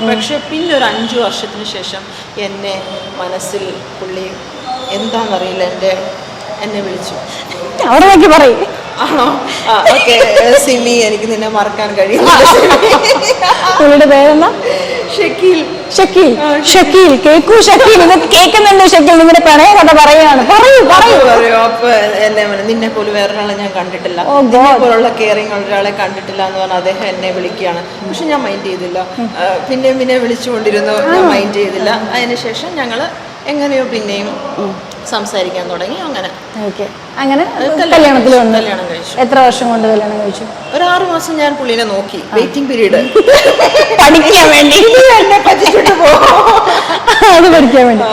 പക്ഷെ പിന്നെ ഒരു 5 വർഷത്തിന് ശേഷം എന്നെ മനസ്സിൽ പുള്ളി എന്താണെന്നറിയില്ല എന്നെ വിളിച്ചു. അവിടെ നോക്കി പറയും. ആണോ? ഓക്കെ സിമി, എനിക്ക് നിന്നെ മറക്കാൻ കഴിയും. പുള്ളിയുടെ പേരെന്താ? ഷക്കീൽ. കേക്കൂ ഷക്കീൽ, ഇത് കേൾക്കുന്നുണ്ട് ഷക്കീൽ. നിങ്ങളുടെ പ്രണയ കഥ പറയാണ്. പറയൂ. അപ്പൊ എന്നെ നിന്നെ പോലും വേറൊരാളെ ഞാൻ കണ്ടിട്ടില്ല, പോലുള്ള കെയറിങ് ഉള്ള ഒരാളെ കണ്ടിട്ടില്ല എന്ന് പറഞ്ഞാൽ അദ്ദേഹം എന്നെ വിളിക്കുകയാണ്. പക്ഷെ ഞാൻ മൈൻഡ് ചെയ്തില്ല. പിന്നെ വിളിച്ചുകൊണ്ടിരുന്നു, ഞാൻ മൈൻഡ് ചെയ്തില്ല. അതിനുശേഷം ഞങ്ങൾ എങ്ങനെയോ പിന്നെയും സംസാരിക്കാൻ തുടങ്ങി. അങ്ങനെ കല്യാണത്തിൽ വന്നു. കല്യാണം കഴിച്ചു. എത്ര വർഷം കൊണ്ട് കല്യാണം കഴിച്ചു? ഒരു 6 മാസം ഞാൻ പുള്ളിനെ നോക്കി. Waiting period. പഠിക്കാൻ വേണ്ടി എന്നെ പറ്റിച്ചിട്ട് അത് പഠിക്കാൻ വേണ്ടി.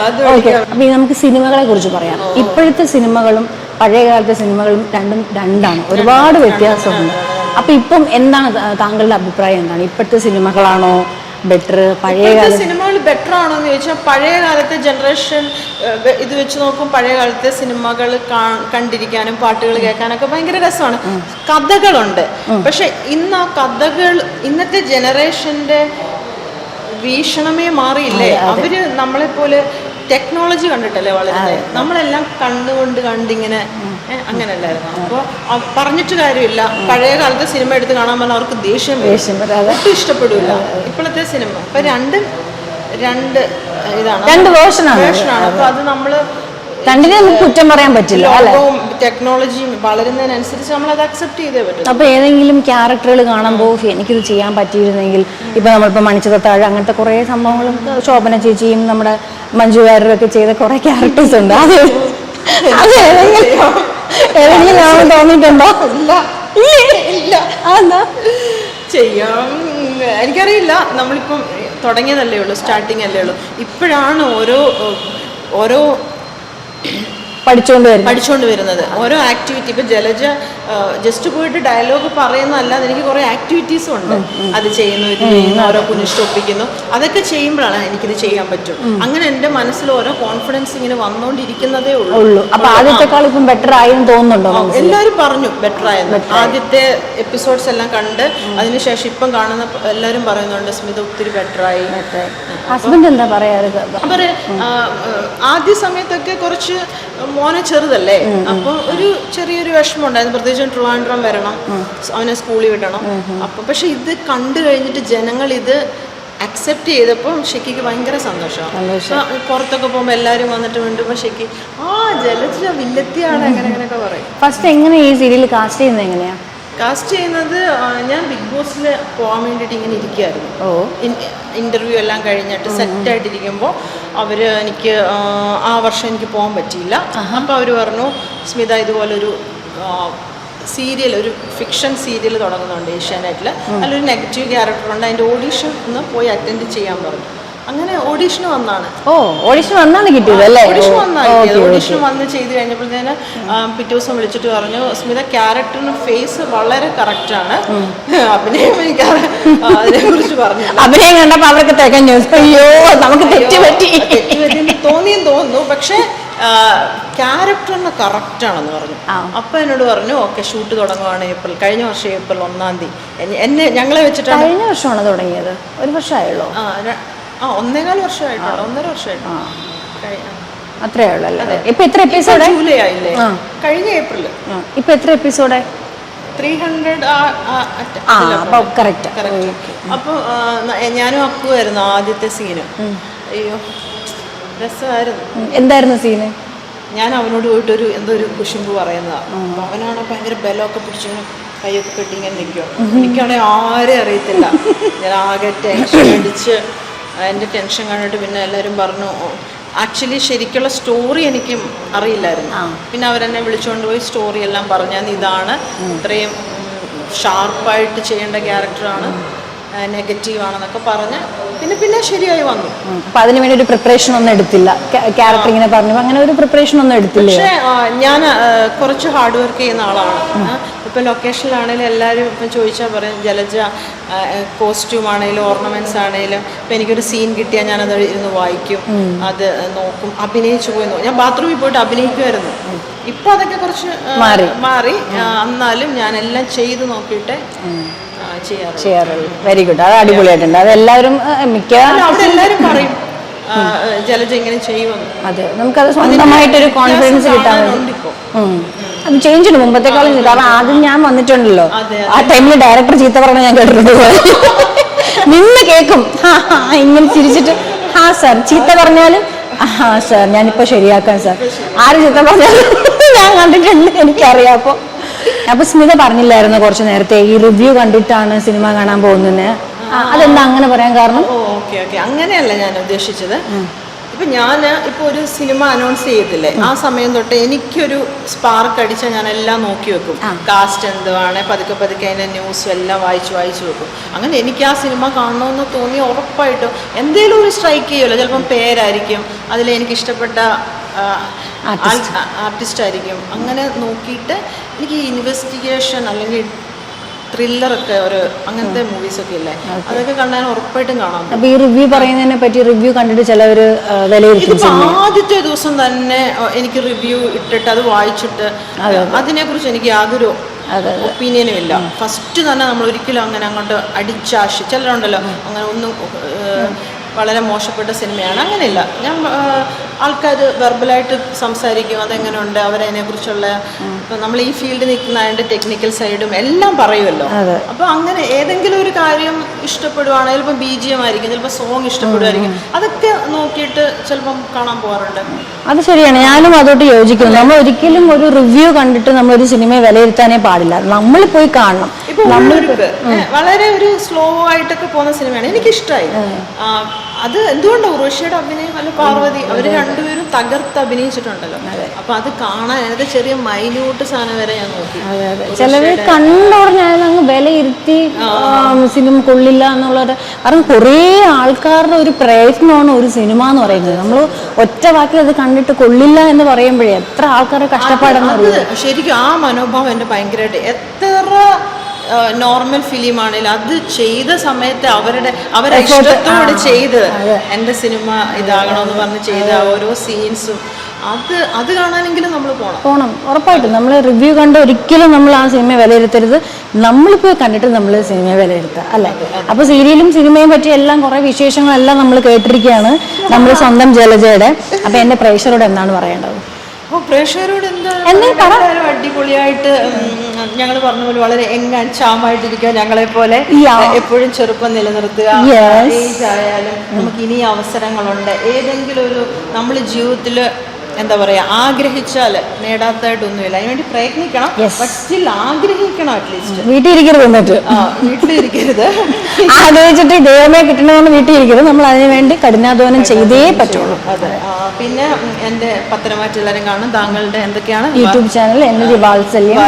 അപ്പൊ നമുക്ക് സിനിമകളെ കുറിച്ച് പറയാം. ഇപ്പോഴത്തെ സിനിമകളും പഴയ കാലത്തെ സിനിമകളും രണ്ടാണ്, ഒരുപാട് വ്യത്യാസമുണ്ട്. അപ്പൊ ഇപ്പം എന്താണ് താങ്കളുടെ അഭിപ്രായം? എന്താണ്, ഇപ്പോഴത്തെ സിനിമകളാണോ ബെറ്റർ, പഴയ സിനിമകൾ ബെറ്റർ ആണോ എന്ന് ചോദിച്ചാൽ പഴയ കാലത്തെ ജനറേഷൻ ഇത് വെച്ച് നോക്കും. പഴയ കാലത്തെ സിനിമകൾ കണ്ടിരിക്കാനും പാട്ടുകൾ കേൾക്കാനൊക്കെ ഭയങ്കര രസമാണ്. കഥകളുണ്ട്. പക്ഷെ ഇന്ന് ആ കഥകൾ ഇന്നത്തെ ജനറേഷന്റെ വീക്ഷണമേ മാറിയില്ലേ. അവര് നമ്മളെപ്പോലെ ടെക്നോളജി കണ്ടിട്ടല്ലേ വളരുന്നത്. നമ്മളെല്ലാം കണ്ടിങ്ങനെ അങ്ങനെയല്ലായിരുന്നു. അപ്പോൾ പറഞ്ഞിട്ട് കാര്യമില്ല. പഴയ കാലത്തെ സിനിമ എടുത്ത് കാണാൻ പറഞ്ഞാൽ അവർക്ക് ദേഷ്യം ഒട്ടും ഇഷ്ടപ്പെടില്ല. ഇപ്പോഴത്തെ സിനിമ ഇപ്പൊ രണ്ട് വേർഷനാണ്. അപ്പൊ അത് നമ്മള് കുറ്റം പറയാൻ പറ്റില്ല. ടെക്നോളജിയും വളരുന്നതിനനുസരിച്ച് നമ്മൾ അത് അക്സെപ്റ്റ് ചെയ്തേ പറ്റും. അപ്പൊ ഏതെങ്കിലും ക്യാരക്ടറുകൾ കാണുമ്പോൾ എനിക്കിത് ചെയ്യാൻ പറ്റിയിരുന്നെങ്കിൽ, ഇപ്പൊ നമ്മളിപ്പോ മണിച്ചിത്രത്താഴ് അങ്ങനത്തെ കുറെ സംഭവങ്ങളും ശോഭന ചേച്ചിയും നമ്മുടെ മഞ്ജു വാര്യരൊക്കെ ചെയ്ത കുറെ ക്യാരക്ടേഴ്സ് ഉണ്ട്. ഏതെങ്കിലും തോന്നിയിട്ടുണ്ടോ? ഇല്ല. ചെയ്യാം, എനിക്കറിയില്ല. നമ്മളിപ്പം തുടങ്ങിയതല്ലേ ഉള്ളൂ, സ്റ്റാർട്ടിങ് അല്ലേ ഉള്ളൂ. ഇപ്പോഴാണ് ഓരോ പഠിച്ചുകൊണ്ട് വരുന്നത്. ഓരോ ആക്ടിവിറ്റി ഇപ്പൊ ജലജ ജസ്റ്റ് പോയിട്ട് ഡയലോഗ് പറയുന്നതല്ലാതെ എനിക്ക് കുറെ ആക്ടിവിറ്റീസും ഉണ്ട്. അത് ചെയ്യുന്നു, ഇത് ചെയ്യുന്നു, ഓരോ കുനിഷ്ഠ ഒപ്പിക്കുന്നു, അതൊക്കെ ചെയ്യുമ്പോഴാണ് എനിക്കിത് ചെയ്യാൻ പറ്റും. അങ്ങനെ എന്റെ മനസ്സിൽ ഓരോ കോൺഫിഡൻസ് ഇങ്ങനെ വന്നുകൊണ്ടിരിക്കുന്നതേ ഉള്ളൂ. അപ്പൊ ആദ്യത്തെക്കാൾ ഇപ്പം ബെറ്റർ ആയെന്ന് തോന്നുന്നുണ്ടോ? എല്ലാവരും പറഞ്ഞു ബെറ്റർ ആയെന്ന്. ആദ്യത്തെ എപ്പിസോഡ്സ് എല്ലാം കണ്ട് അതിനുശേഷം ഇപ്പം കാണുന്ന എല്ലാവരും പറയുന്നുണ്ട് സ്മിത ഒത്തിരി ബെറ്റർ ആയി. ഹസ്ബൻഡ് എന്താ പറയാറ്? അവര് ആദ്യ സമയത്തൊക്കെ കുറച്ച് മോനെ ചെറുതല്ലേ, അപ്പൊ ഒരു ചെറിയൊരു വിഷമം ഉണ്ടായിരുന്നു. പ്രത്യേകിച്ചും ട്രിവാൻഡ്രം വരണം, അവനെ സ്കൂളിൽ വിടണം. അപ്പൊ പക്ഷെ ഇത് കണ്ടു കഴിഞ്ഞിട്ട് ജനങ്ങൾ ഇത് അക്സെപ്റ്റ് ചെയ്തപ്പോൾ ഷെക്കിക്ക് ഭയങ്കര സന്തോഷമാണ്. പുറത്തൊക്കെ പോകുമ്പോൾ എല്ലാവരും വന്നിട്ട് വേണ്ടുമ്പോൾ ഷെക്കി ജലജ വില്ലത്തിയാണ് അങ്ങനെയൊക്കെ പറയും. ഫസ്റ്റ് എങ്ങനെ ഈ സീരിയൽ കാസ്റ്റ് ചെയ്യുന്നത് എങ്ങനെയാ? കാസ്റ്റ് ചെയ്യുന്നത് ഞാൻ ബിഗ് ബോസിൽ പോകാൻ വേണ്ടിയിട്ട് ഇങ്ങനെ ഇരിക്കുകയായിരുന്നു. ഇന്റർവ്യൂ എല്ലാം കഴിഞ്ഞിട്ട് സെറ്റായിട്ടിരിക്കുമ്പോൾ അവർ എനിക്ക് ആ വർഷം എനിക്ക് പോകാൻ പറ്റിയില്ല. അപ്പോൾ അവർ പറഞ്ഞു സ്മിത ഇതുപോലൊരു സീരിയൽ, ഒരു ഫിക്ഷൻ സീരിയൽ തുടങ്ങുന്നുണ്ട് ഏഷ്യാനെറ്റിൽ, അതിലൊരു നെഗറ്റീവ് ക്യാരക്ടറുണ്ട്, അതിൻ്റെ ഓഡീഷൻ ഒന്ന് പോയി അറ്റൻഡ് ചെയ്യാൻ പറഞ്ഞു. അങ്ങനെ ഓഡീഷന് വന്നാണ്. ഓഡീഷൻ വന്നാണ് കിട്ടിയത് അല്ലേ? ഓഡീഷൻ വന്ന് ചെയ്ത് കഴിഞ്ഞപ്പോഴത്തേന് പിറ്റേ ദിവസം വിളിച്ചിട്ട് പറഞ്ഞു സ്മിത ക്യാരക്ടറിന് ഫേസ് വളരെ കറക്റ്റാണ്, അഭിനയം എനിക്ക് അതിനെ കുറിച്ച് പറഞ്ഞു. അഭിനയം കണ്ടപ്പോൾ അവർക്ക് തികഞ്ഞു, അയ്യോ നമുക്ക് തെറ്റുപറ്റിയെന്ന് തോന്നുന്നു, പക്ഷെ ക്യാരക്ടറിന് കറക്റ്റാണെന്ന് പറഞ്ഞു. അപ്പൊ എന്നോട് പറഞ്ഞു ഓക്കെ ഷൂട്ട് തുടങ്ങുവാണ് ഏപ്രിൽ, കഴിഞ്ഞ വർഷം ഏപ്രിൽ 1-ാം തീയതി. എന്നെ ഞങ്ങളെ വെച്ചിട്ടാണ്. കഴിഞ്ഞ വർഷമാണ് തുടങ്ങിയത്? ഒരു വർഷമായുള്ളൂ? 1.25 വർഷമായിട്ടുള്ളൂ, 1.5 വർഷമായിട്ടുള്ളൂ. അത്രേ ഉള്ളൂ അല്ലേ? ഇപ്പൊ എത്ര എപ്പിസോഡ്? ജൂലൈ ആയില്ലേ? കഴിഞ്ഞ ഏപ്രിൽ. ഇപ്പൊ എത്ര എപ്പിസോഡ്? 300. കറക്റ്റ്. അപ്പൊ ഞാനും അക്കുവായിരുന്നു ആദ്യത്തെ സീന്. അയ്യോ രസമായിരുന്നു. എന്തായിരുന്നു സീന്? ഞാൻ അവനോട് പോയിട്ടൊരു എന്തോ ഒരു കുശുമ്പ് പറയുന്നതാ. അപ്പൊ അവനാണ് ഭയങ്കര ബലമൊക്കെ പിടിച്ചിങ്ങനെ കൈയൊക്കെ കെട്ടി ഇങ്ങനെ നിൽക്കുക. എനിക്കാണെങ്കിൽ ആരെയും അറിയത്തില്ല. ഞാൻ ആകെ ടെൻഷൻ അടിച്ച് എൻ്റെ ടെൻഷൻ കണ്ടിട്ട് പിന്നെ എല്ലാവരും പറഞ്ഞു. ആക്ച്വലി ശരിക്കുള്ള സ്റ്റോറി എനിക്കും അറിയില്ലായിരുന്നു. പിന്നെ അവരെന്നെ വിളിച്ചുകൊണ്ട് പോയി സ്റ്റോറി എല്ലാം പറഞ്ഞു. ഇതാണ് ഇത്രയും ഷാർപ്പായിട്ട് ചെയ്യേണ്ട ക്യാരക്ടറാണ്, നെഗറ്റീവ് ആണെന്നൊക്കെ പറഞ്ഞ് പിന്നെ ശരിയായി വന്നു. അപ്പൊ അതിന് വേണ്ടി ഒരു പ്രിപ്പറേഷൻ ഒന്നും എടുത്തില്ല? ക്യാരക്ടർ ഇങ്ങനെ പറഞ്ഞു അങ്ങനെ ഒരു പ്രിപ്പറേഷൻ ഒന്നും എടുത്തില്ല? പക്ഷേ ഞാൻ കുറച്ച് ഹാർഡ് വർക്ക് ചെയ്യുന്ന ആളാണ്. ഇപ്പൊ ലൊക്കേഷനിലാണെങ്കിലും എല്ലാവരും ഇപ്പം ചോദിച്ചാൽ പറയും ജലജ കോസ്റ്റ്യൂം ആണെങ്കിലും ഓർണമെന്റ്സ് ആണെങ്കിലും ഇപ്പം എനിക്കൊരു സീൻ കിട്ടിയാൽ ഞാനത് ഇരുന്ന് വായിക്കും, അത് നോക്കും, അഭിനയിച്ചു പോയി നോക്കും. ഞാൻ ബാത്റൂമിൽ പോയിട്ട് അഭിനയിക്കുമായിരുന്നു. ഇപ്പൊ അതൊക്കെ കുറച്ച് മാറി. എന്നാലും ഞാൻ എല്ലാം ചെയ്ത് നോക്കിയിട്ട് ചെയ്യാറുള്ളൂ. വെരി ഗുഡ്, അത് അടിപൊളിയായിട്ടുണ്ട്. അത് എല്ലാവരും എല്ലാവരും പറയും ജലജ ഇങ്ങനെ ചെയ്യുമെന്ന്. അതെ, നമുക്കത് സ്വന്തമായിട്ടൊരു കോൺഫിഡൻസ് കിട്ടാൻ അത് ചേഞ്ച് ഉണ്ട് മുമ്പത്തെക്കാളും. കാരണം ആദ്യം ഞാൻ വന്നിട്ടുണ്ടല്ലോ, ആ ടൈമിൽ ഡയറക്ടർ ചീത്ത പറഞ്ഞ ഞാൻ കേട്ടിട്ടുണ്ട്. നിന്ന് കേൾക്കും ഇങ്ങനെ ചിരിച്ചിട്ട് സാർ ചീത്ത പറഞ്ഞാലും സാർ ഞാനിപ്പോ ശരിയാക്കാം സാർ, ആര് ചീത്ത പറഞ്ഞാലും ഞാൻ കണ്ടിട്ടുണ്ട്, എനിക്കറിയാം. അപ്പൊ സ്മിത പറഞ്ഞില്ലായിരുന്നു കുറച്ച് നേരത്തെ ഈ റിവ്യൂ കണ്ടിട്ടാണ് സിനിമ കാണാൻ പോകുന്നത്. അതെന്താ അങ്ങനെ പറയാൻ കാരണം? ഓക്കെ അങ്ങനെയല്ല ഞാൻ ഉദ്ദേശിച്ചത്. ഇപ്പൊ ഞാൻ ഇപ്പൊ ഒരു സിനിമ അനൗൺസ് ചെയ്തില്ലേ, ആ സമയം തൊട്ട് എനിക്കൊരു സ്പാർക്ക് അടിച്ചാൽ ഞാൻ എല്ലാം നോക്കി വെക്കും. കാസ്റ്റ് എന്തുവാണ്, പതുക്കെ അതിന്റെ ന്യൂസും എല്ലാം വായിച്ചു വെക്കും. അങ്ങനെ എനിക്ക് ആ സിനിമ കാണണമെന്ന് തോന്നി ഉറപ്പായിട്ടും എന്തെങ്കിലും ഒരു സ്ട്രൈക്ക് ചെയ്യുമല്ലോ. ചിലപ്പം പേരായിരിക്കും, അതിലെനിക്ക് ഇഷ്ടപ്പെട്ട ആർട്ടിസ്റ്റ് ആയിരിക്കും. അങ്ങനെ നോക്കിയിട്ട് എനിക്ക് ഇൻവെസ്റ്റിഗേഷൻ അല്ലെങ്കിൽ ത്രില്ലറൊക്കെ ഒരു അങ്ങനത്തെ മൂവീസൊക്കെ ഇല്ലേ, അതൊക്കെ കണ്ടാൽ ഉറപ്പായിട്ടും കാണാം. അപ്പൊ ഈ റിവ്യൂ പറയുന്നതിനെ പറ്റി റിവ്യൂ കണ്ടിട്ട് ചിലവര് വിലയിരുത്തും. ആദ്യത്തെ ദിവസം തന്നെ എനിക്ക് റിവ്യൂ ഇട്ടിട്ട് അത് വായിച്ചിട്ട് അതിനെക്കുറിച്ച് എനിക്ക് യാതൊരു ഒപ്പീനിയനും ഇല്ല. ഫസ്റ്റ് തന്നെ നമ്മൾ ഒരിക്കലും അങ്ങനെ അങ്ങോട്ട് അടിച്ചാശി ചിലരുണ്ടല്ലോ അങ്ങനെ ഒന്നും വളരെ മോശപ്പെട്ട സിനിമയാണ്, അങ്ങനെയില്ല. ഞാൻ ആൾക്കാർ വെർബലായിട്ട് സംസാരിക്കും, അതെങ്ങനെയുണ്ട് അവരതിനെക്കുറിച്ചുള്ള, ഇപ്പം നമ്മൾ ഈ ഫീൽഡിൽ നിൽക്കുന്ന അതിൻ്റെ ടെക്നിക്കൽ സൈഡും എല്ലാം പറയുമല്ലോ. അപ്പോൾ അങ്ങനെ ഏതെങ്കിലും ഒരു കാര്യം ഇഷ്ടപ്പെടുവാണെങ്കിൽ ചിലപ്പോൾ BGM ആയിരിക്കും, ചിലപ്പോൾ സോങ് ഇഷ്ടപ്പെടുമായിരിക്കും, അതൊക്കെ നോക്കിയിട്ട് ചിലപ്പം കാണാൻ പോകാറുണ്ട്. അത് ശരിയാണ്, ഞാനും അതോട്ട് യോജിക്കുന്നു. നമ്മൾ ഒരിക്കലും ഒരു റിവ്യൂ കണ്ടിട്ട് നമ്മളൊരു സിനിമയെ വിലയിരുത്താനേ പാടില്ല, നമ്മൾ പോയി കാണണം. ഇപ്പൊ വളരെ ഒരു സ്ലോ ആയിട്ടൊക്കെ പോകുന്ന സിനിമയാണ്, എനിക്കിഷ്ടമായി. അത് എന്തുകൊണ്ടാണ് ഉർവശിയുടെ അഭിനയം അല്ല പാർവതി അവര് രണ്ടുപേരും തകർത്ത് അഭിനയിച്ചിട്ടുണ്ടല്ലോ. അപ്പൊ അത് കാണാൻ അത് ചെറിയ മൈന്യൂട്ട് സാധനം വരെ ഞാൻ നോക്കി. ചിലര് കണ്ടുടഞ്ഞാൽ അങ്ങ് വിലയിരുത്തി സിനിമ കൊള്ളില്ല എന്നുള്ളത്. കാരണം കുറേ ആൾക്കാരുടെ ഒരു പ്രയത്നമാണ് ഒരു സിനിമ എന്ന് പറയുന്നത്. നമ്മൾ ഒറ്റ വാക്കിൽ അത് കണ്ടിട്ട് കൊള്ളില്ല എന്ന് പറയുമ്പോഴേ എത്ര ആൾക്കാരുടെ കഷ്ടപ്പാടെന്ന് ശരിക്കും ആ മനോഭാവം എന്റെ ഭയങ്കരമായിട്ട് എത്ര നോർമൽ ഫിലിം ആണെങ്കിലും അത് ചെയ്ത സമയത്ത് അവരെ ഇഷ്ടത്തോട് ചെയ്ത് എൻ്റെ സിനിമ ഇതാകണമെന്ന് പറഞ്ഞ് ചെയ്ത ഓരോ സീൻസും അത് കാണാനെങ്കിലും നമ്മൾ പോകണം. ഉറപ്പായിട്ടും നമ്മൾ റിവ്യൂ കണ്ട് ഒരിക്കലും നമ്മൾ ആ സിനിമ വിലയിരുത്തരുത്. നമ്മളിപ്പോൾ കണ്ടിട്ട് നമ്മൾ സിനിമയെ വിലയിരുത്തുക അല്ലേ. അപ്പോൾ സീരിയലും സിനിമയും പറ്റി എല്ലാം കുറേ വിശേഷങ്ങളെല്ലാം നമ്മൾ കേട്ടിരിക്കുകയാണ് നമ്മൾ സ്വന്തം ജലജയുടെ. അപ്പോൾ എൻ്റെ പ്രേക്ഷകരോട് എന്താണ് പറയേണ്ടത്? പ്രേക്ഷകരോട് അടിപൊളിയായിട്ട് ഞങ്ങൾ പറഞ്ഞ പോലെ വളരെ ചാമായിട്ടിരിക്കുക, ഞങ്ങളെ പോലെ എപ്പോഴും ചെറുപ്പം നിലനിർത്തുക. ഏജ് ആയാലും നമുക്ക് ഇനി അവസരങ്ങളുണ്ട്. ഏതെങ്കിലും ഒരു നമ്മൾ ജീവിതത്തിൽ എന്താ പറയാ ആഗ്രഹിച്ചാൽ നേടാത്തതായിട്ടൊന്നുമില്ല. അതിനുവേണ്ടി പ്രയത്നിക്കണം. സ്റ്റിൽ ആഗ്രഹിക്കണം. അറ്റ്ലീസ്റ്റ് വീട്ടിലിരിക്കരുത്. എന്നിട്ട് വീട്ടിലിരിക്കരുത്. ആഗ്രഹിച്ചിട്ട് ദൈവമേ കിട്ടണമെന്ന് വീട്ടിലിരിക്കരുത്. നമ്മൾ അതിനു വേണ്ടി കഠിനാധ്വാനം ചെയ്തേ പറ്റുള്ളൂ. അതെ. പിന്നെ എൻ്റെ പത്തനംതിട്ട കാണും. താങ്കളുടെ എന്തൊക്കെയാണ് യൂട്യൂബ് ചാനൽ എൻ്റെ വാത്സല്യം.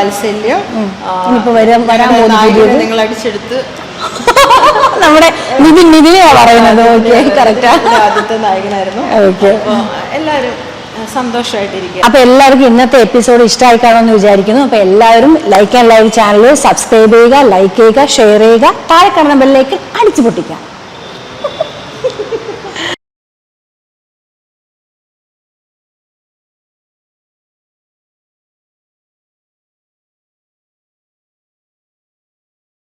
ഇനിയിപ്പോ വരാൻ പോകുന്നത് നിങ്ങൾ അടിച്ചെടുത്ത് നമ്മുടെ നിതിനെയാ പറയുന്നത്. Okay, correct. ആദ്യത്തെ നായകനായിരുന്നു. ഓക്കെ, എല്ലാവരും സന്തോഷമായിട്ടിരിക്കുക. അപ്പൊ എല്ലാവർക്കും ഇന്നത്തെ എപ്പിസോഡ് ഇഷ്ടമായി കാണുമെന്ന് വിചാരിക്കുന്നു. അപ്പൊ എല്ലാവരും like and live channel subscribe ചെയ്യുക, ലൈക്ക് ചെയ്യുക, ഷെയർ ചെയ്യുക, താഴെ കാണുന്ന ബെല്ലിലേക്ക് അടിച്ചു പൊട്ടിക്കുക.